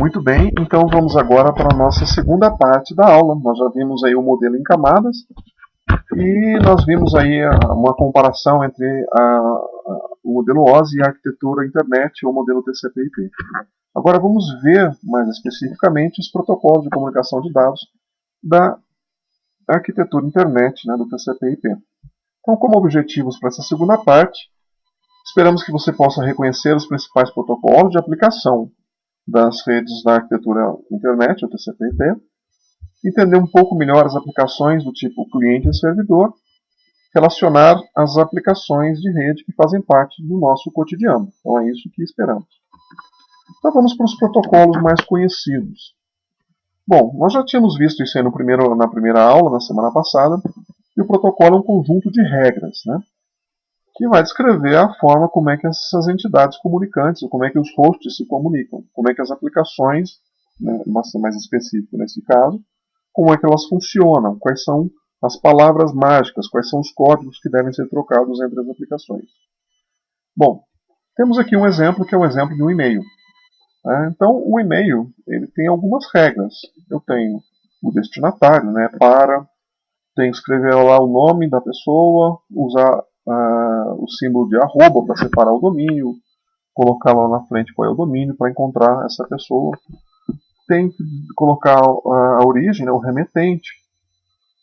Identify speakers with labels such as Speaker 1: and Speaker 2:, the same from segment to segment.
Speaker 1: Muito bem, então vamos agora para a nossa segunda parte da aula. Nós já vimos aí o modelo em camadas e nós vimos aí uma comparação entre o modelo OSI e a arquitetura internet ou o modelo TCP/IP. Agora vamos ver mais especificamente os protocolos de comunicação de dados da arquitetura internet, do TCP/IP. Então, como objetivos para essa segunda parte, esperamos que você possa reconhecer os principais protocolos de aplicação das redes da arquitetura internet, ou TCP/IP, entender um pouco melhor as aplicações do tipo cliente e servidor, relacionar as aplicações de rede que fazem parte do nosso cotidiano. Então é isso que esperamos. Então vamos para os protocolos mais conhecidos. Bom, nós já tínhamos visto isso aí na primeira aula, na semana passada, e o protocolo é um conjunto de regras, que vai descrever a forma como é que essas entidades comunicantes, ou como é que os hosts se comunicam, como é que as aplicações, mais específico nesse caso, como é que elas funcionam, quais são as palavras mágicas, quais são os códigos que devem ser trocados entre as aplicações. Bom, temos aqui um exemplo que é o exemplo de um e-mail. Então, o e-mail ele tem algumas regras. Eu tenho o destinatário, tenho que escrever lá o nome da pessoa, usar o símbolo de arroba para separar o domínio, colocar lá na frente qual é o domínio para encontrar essa pessoa. Tem que colocar a origem, o remetente.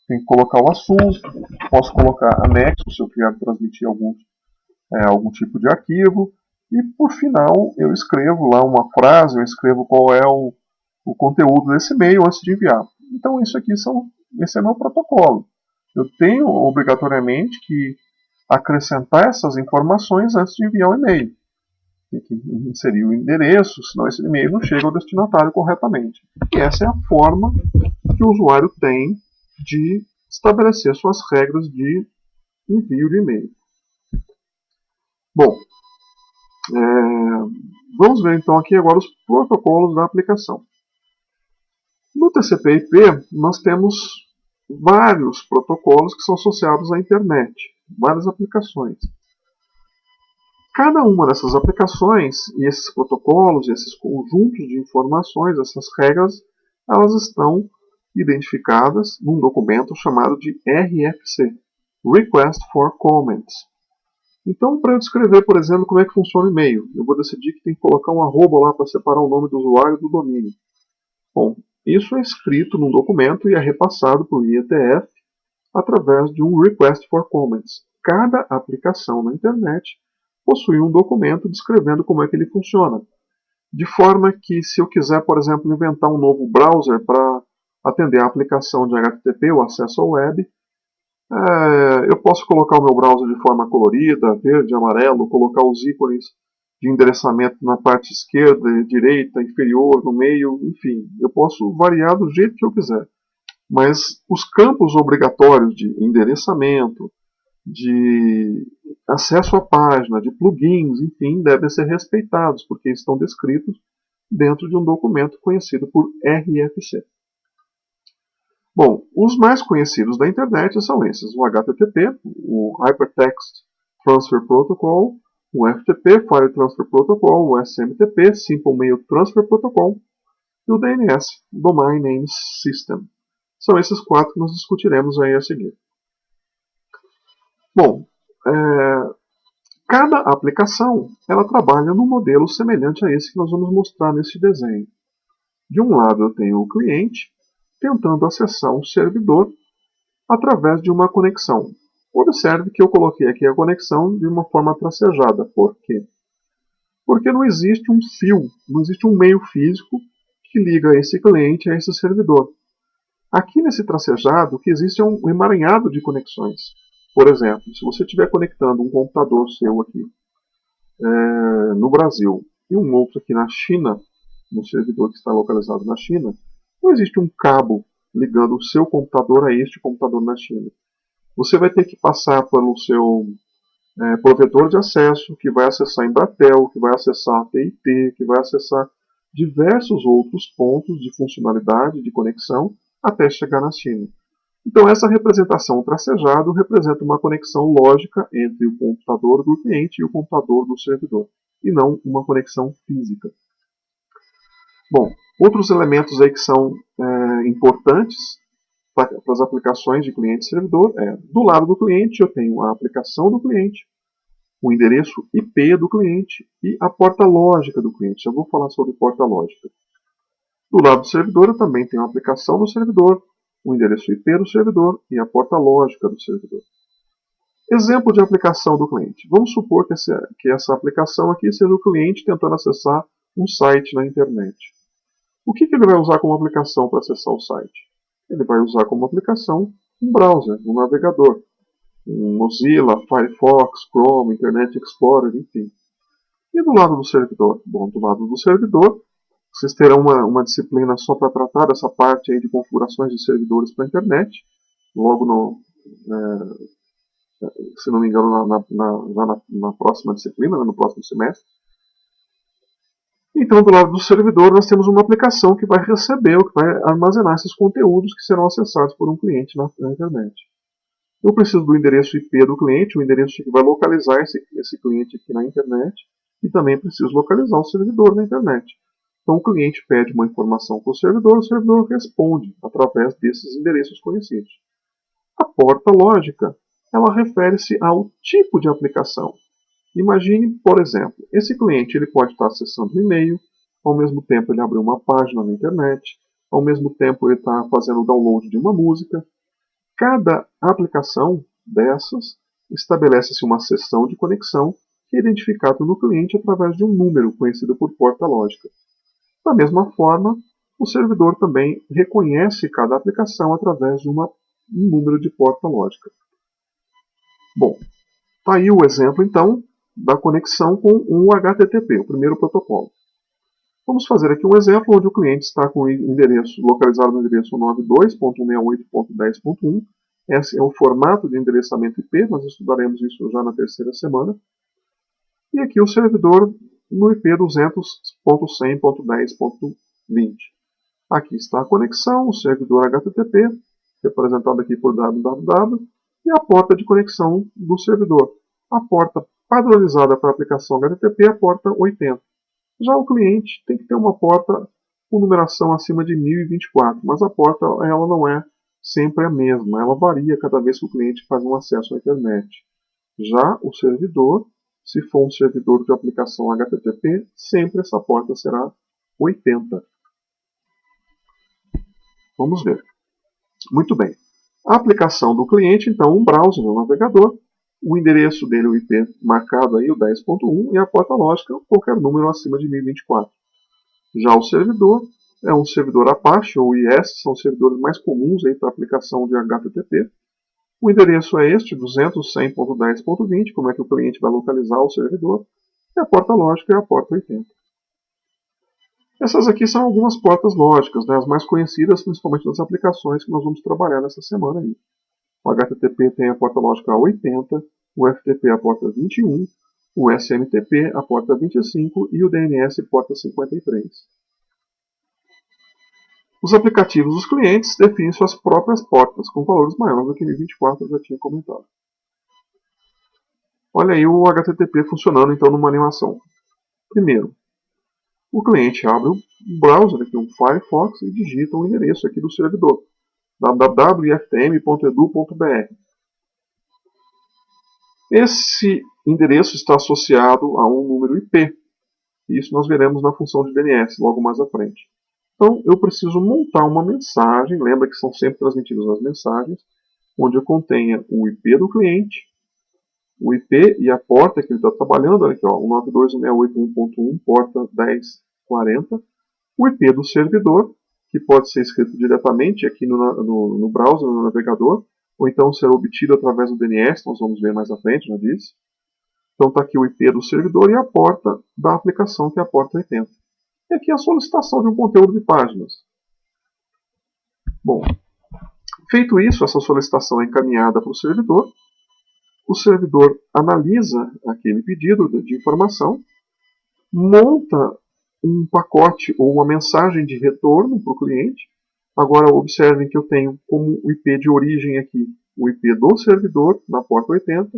Speaker 1: Tem que colocar o assunto. Posso colocar anexo se eu quero transmitir algum tipo de arquivo. E por final eu escrevo lá uma frase, eu escrevo qual é o conteúdo desse e-mail antes de enviar. Então esse é meu protocolo. Eu tenho obrigatoriamente que acrescentar essas informações antes de enviar o e-mail. Tem que inserir o endereço, senão esse e-mail não chega ao destinatário corretamente. E essa é a forma que o usuário tem de estabelecer suas regras de envio de e-mail. Bom, vamos ver então aqui agora os protocolos da aplicação. No TCP/IP nós temos vários protocolos que são associados à internet, várias aplicações. Cada uma dessas aplicações e esses protocolos, esses conjuntos de informações, essas regras, elas estão identificadas num documento chamado de RFC, Request for Comments. Então, para eu descrever, por exemplo, como é que funciona o e-mail, eu vou decidir que tem que colocar um arroba lá para separar o nome do usuário do domínio. Bom, isso é escrito num documento e é repassado por IETF através de um Request for Comments. Cada aplicação na internet possui um documento descrevendo como é que ele funciona. De forma que, se eu quiser, por exemplo, inventar um novo browser para atender a aplicação de HTTP, o acesso à web, eu posso colocar o meu browser de forma colorida, verde, amarelo, colocar os ícones de endereçamento na parte esquerda, direita, inferior, no meio, enfim. Eu posso variar do jeito que eu quiser. Mas os campos obrigatórios de endereçamento, de acesso à página, de plugins, enfim, devem ser respeitados, porque estão descritos dentro de um documento conhecido por RFC. Bom, os mais conhecidos da internet são esses: o HTTP, o Hypertext Transfer Protocol, o FTP, File Transfer Protocol, o SMTP, Simple Mail Transfer Protocol, e o DNS, Domain Name System. São esses quatro que nós discutiremos aí a seguir. Bom, cada aplicação ela trabalha num modelo semelhante a esse que nós vamos mostrar nesse desenho. De um lado eu tenho o cliente tentando acessar um servidor através de uma conexão. Observe que eu coloquei aqui a conexão de uma forma tracejada. Por quê? Porque não existe um fio, não existe um meio físico que liga esse cliente a esse servidor. Aqui nesse tracejado, o que existe é um emaranhado de conexões. Por exemplo, se você estiver conectando um computador seu aqui no Brasil e um outro aqui na China, no servidor que está localizado na China, não existe um cabo ligando o seu computador a este computador na China. Você vai ter que passar pelo seu provedor de acesso, que vai acessar a Embratel, que vai acessar a TIT, que vai acessar diversos outros pontos de funcionalidade, de conexão, até chegar na China. Então essa representação tracejada representa uma conexão lógica entre o computador do cliente e o computador do servidor, e não uma conexão física. Bom, outros elementos aí que são importantes para as aplicações de cliente e servidor do lado do cliente eu tenho a aplicação do cliente, o endereço IP do cliente e a porta lógica do cliente. Já vou falar sobre porta lógica. Do lado do servidor eu também tenho a aplicação do servidor, o endereço IP do servidor e a porta lógica do servidor. Exemplo de aplicação do cliente. Vamos supor que essa aplicação aqui seja o cliente tentando acessar um site na internet. O que ele vai usar como aplicação para acessar o site? Ele vai usar como aplicação um browser, um navegador. Um Mozilla, Firefox, Chrome, Internet Explorer, enfim. E do lado do servidor? Bom, do lado do servidor, vocês terão uma disciplina só para tratar dessa parte aí de configurações de servidores para a internet. Logo se não me engano, na próxima disciplina, no próximo semestre. Então, do lado do servidor, nós temos uma aplicação que vai receber ou que vai armazenar esses conteúdos que serão acessados por um cliente na internet. Eu preciso do endereço IP do cliente, o endereço que vai localizar esse cliente aqui na internet, e também preciso localizar o servidor na internet. Então, o cliente pede uma informação para o servidor responde através desses endereços conhecidos. A porta lógica, ela refere-se ao tipo de aplicação. Imagine, por exemplo, esse cliente ele pode estar acessando um e-mail, ao mesmo tempo ele abriu uma página na internet, ao mesmo tempo ele está fazendo o download de uma música. Cada aplicação dessas estabelece-se uma seção de conexão que é identificada no cliente através de um número conhecido por porta lógica. Da mesma forma, o servidor também reconhece cada aplicação através de um número de porta lógica. Bom, está aí o exemplo então da conexão com o HTTP, o primeiro protocolo. Vamos fazer aqui um exemplo onde o cliente está com o endereço localizado no endereço 92.168.10.1. Esse é o formato de endereçamento IP, nós estudaremos isso já na terceira semana. E aqui o servidor no IP 200.100.10.20. Aqui está a conexão, o servidor HTTP, representado aqui por www, e a porta de conexão do servidor. A porta padronizada para a aplicação HTTP é a porta 80. Já o cliente tem que ter uma porta com numeração acima de 1024, mas a porta ela não é sempre a mesma, ela varia cada vez que o cliente faz um acesso à internet. Já o servidor, se for um servidor de aplicação HTTP, sempre essa porta será 80. Vamos ver. Muito bem. A aplicação do cliente, então, um browser, um navegador, o endereço dele, o IP marcado aí, o 10.1, e a porta lógica, qualquer número acima de 1024. Já o servidor é um servidor Apache ou IS, são os servidores mais comuns para aplicação de HTTP. O endereço é este, 200.100.10.20, como é que o cliente vai localizar o servidor, e a porta lógica é a porta 80. Essas aqui são algumas portas lógicas, as mais conhecidas, principalmente das aplicações que nós vamos trabalhar nessa semana aí. O HTTP tem a porta lógica 80, o FTP a porta 21, o SMTP a porta 25 e o DNS porta 53. Os aplicativos dos clientes definem suas próprias portas, com valores maiores do que 1024, eu já tinha comentado. Olha aí o HTTP funcionando então numa animação. Primeiro, o cliente abre o browser, aqui um Firefox, e digita o endereço aqui do servidor, www.iftm.edu.br. Esse endereço está associado a um número IP. Isso nós veremos na função de DNS, logo mais à frente. Então, eu preciso montar uma mensagem, lembra que são sempre transmitidas as mensagens, onde eu contenha o IP do cliente, o IP e a porta que ele está trabalhando, olha aqui, ó, 192.168.1.1, porta 1040, o IP do servidor, que pode ser escrito diretamente aqui no browser, no navegador, ou então ser obtido através do DNS, nós vamos ver mais à frente, já disse. Então está aqui o IP do servidor e a porta da aplicação, que é a porta 80. E aqui a solicitação de um conteúdo de páginas. Bom, feito isso, essa solicitação é encaminhada para o servidor analisa aquele pedido de informação, monta um pacote ou uma mensagem de retorno para o cliente. Agora observem que eu tenho como o IP de origem aqui o IP do servidor, na porta 80,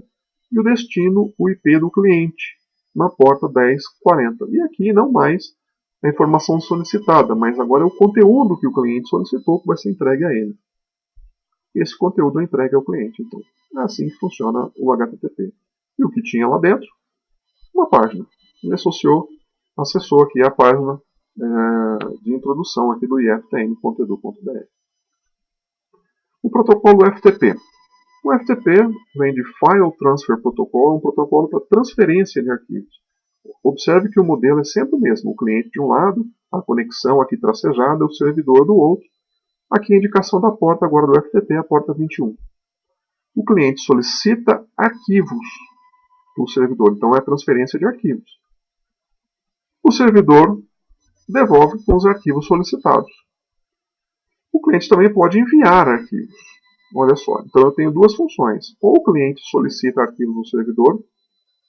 Speaker 1: e o destino, o IP do cliente, na porta 1040. E aqui não mais a informação solicitada, mas agora é o conteúdo que o cliente solicitou que vai ser entregue a ele. Esse conteúdo é entregue ao cliente. Então, é assim que funciona o HTTP. E o que tinha lá dentro? Uma página. Ele acessou aqui a página de introdução aqui do iftm.edu.br. O protocolo FTP. O FTP vem de File Transfer Protocol, é um protocolo para transferência de arquivos. Observe que o modelo é sempre o mesmo. O cliente de um lado, a conexão aqui tracejada, o servidor do outro. Aqui a indicação da porta agora do FTP, a porta 21. O cliente solicita arquivos para o servidor, então é transferência de arquivos. O servidor devolve com os arquivos solicitados. O cliente também pode enviar arquivos. Olha só, então eu tenho duas funções. Ou o cliente solicita arquivos no servidor,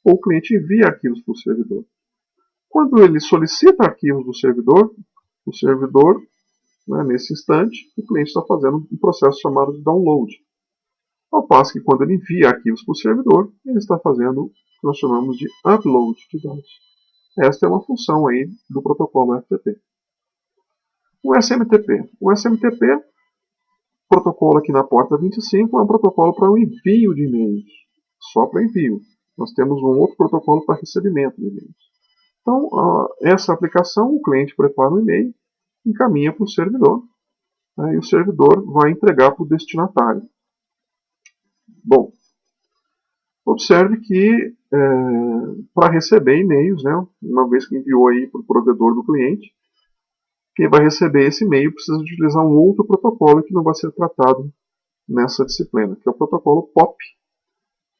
Speaker 1: ou o cliente envia arquivos para o servidor. Quando ele solicita arquivos do servidor, o servidor, nesse instante, o cliente está fazendo um processo chamado de download. Ao passo que quando ele envia arquivos para o servidor, ele está fazendo o que nós chamamos de upload de dados. Esta é uma função aí do protocolo FTP. O SMTP. O SMTP, protocolo aqui na porta 25, é um protocolo para o envio de e-mails. Só para envio. Nós temos um outro protocolo para recebimento de e-mails. Então, essa aplicação, o cliente prepara um e-mail, encaminha para o servidor, e o servidor vai entregar para o destinatário. Bom, observe que para receber e-mails, uma vez que enviou aí para o provedor do cliente, quem vai receber esse e-mail precisa utilizar um outro protocolo que não vai ser tratado nessa disciplina, que é o protocolo POP,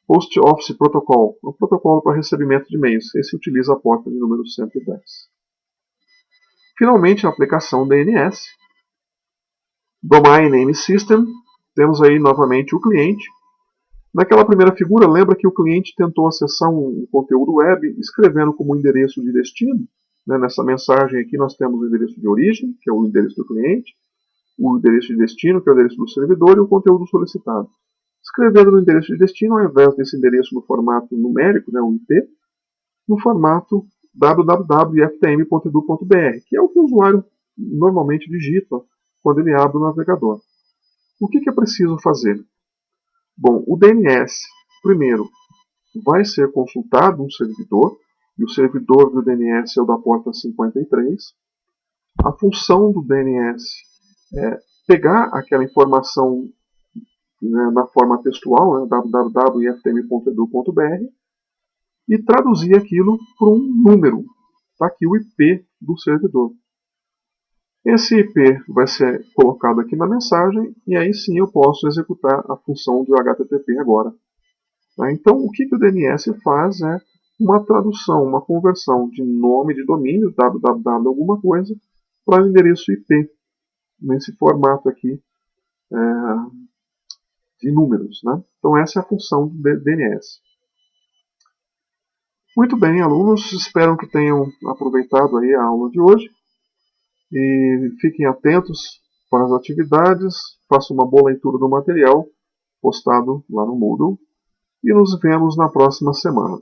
Speaker 1: Post Office Protocol, um protocolo para recebimento de e-mails. Esse utiliza a porta de número 110. Finalmente, a aplicação DNS, Domain Name System, temos aí novamente o cliente. Naquela primeira figura, lembra que o cliente tentou acessar um conteúdo web escrevendo como endereço de destino. Nessa mensagem aqui nós temos o endereço de origem, que é o endereço do cliente, o endereço de destino, que é o endereço do servidor, e o conteúdo solicitado. Escrevendo no endereço de destino, ao invés desse endereço no formato numérico, o IP, no formato www.iftm.edu.br, que é o que o usuário normalmente digita quando ele abre o navegador. O que é preciso fazer? Bom, o DNS, primeiro, vai ser consultado um servidor, e o servidor do DNS é o da porta 53. A função do DNS é pegar aquela informação na forma textual, www.iftm.edu.br, e traduzir aquilo para um número. Está aqui o IP do servidor. Esse IP vai ser colocado aqui na mensagem, e aí sim eu posso executar a função de HTTP agora. Então, o que o DNS faz é uma tradução, uma conversão de nome de domínio, www alguma coisa, para o endereço IP, nesse formato aqui de números. Então, essa é a função do DNS. Muito bem, alunos, espero que tenham aproveitado aí a aula de hoje. E fiquem atentos para as atividades, façam uma boa leitura do material postado lá no Moodle. E nos vemos na próxima semana.